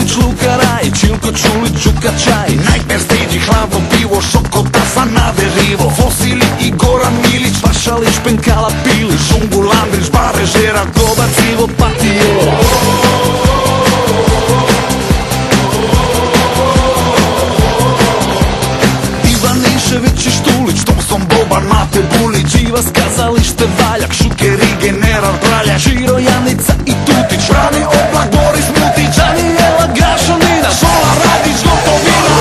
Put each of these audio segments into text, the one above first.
Lukić, Luka Rajić, Ilko Čulić, Đuka Čajić, Nightmare Stage, hladno pivo, Šoko, Tasa na derivo, Fosili i Goran Milić, Pašalić, Penkala, Pilić, Žungu, Landrić, Barežera, Gobac, Ivo, Patije. Ivan Išević i Štulić, Thompson, Boban, Mate Bulić, Ivas, Kazalište, Valjak, Šuker i General Praljak, Žiro, Janica i Tutić, Brani Oblak, Boris Mutić, Danijela, Gašonina, Šola, Radić, Gotovina.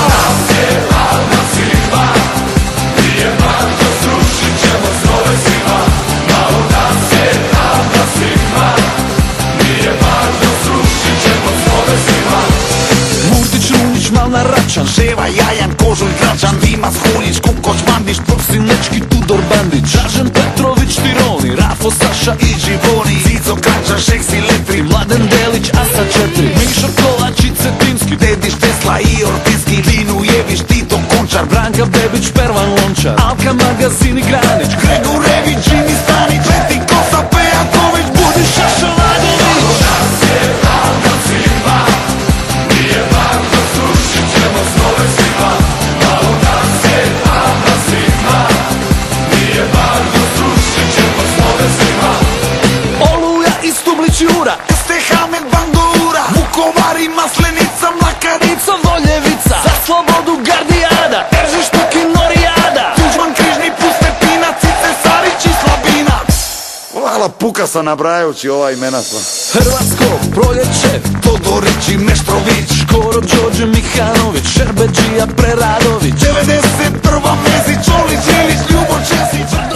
Murtić, Runić, Malna, Račan, Ševa, Jajan, Kožulj, Gračan, Dimas, Huljić, Kukoć, Mandić, Prosinečki, Tudor, Bandić, Dražen Petrović, Tironi, Rafo, Saša i Živoni, Cico, Kanča, Šeksi, Letri, Mladen Delić, Asa 4, Mišo Kovač i Cetinski, Dedić, Tesla i Ortinski, Linu, Jević, Tito, Končar, Branka Bebić, Pervan Lončar, Alka, Magazin i Granić, Gregurević, Jimmy Stanić, Leti, Kosa, Pejaković, Budiša, Šalagović. Oluja i Stublić, Jura, Stehamen, Bangoura, Vukovar i Maslenica, Mlakanica, Voljevica, za slobodu Gardijada, Eržiš, Tuki, Norijada, Tuđman, Križni, Pustepina, Cice, Sarić i Slabina. Hvala, puka sam nabrajajući ova imena sva. Hrvatsko, Proljeće, Todorić i Meštrović, Škoro, Đorđe Mihanović, Šerbeđija, Preradović, 91. Mesić, Olić, Ilić, Ljubo Česić.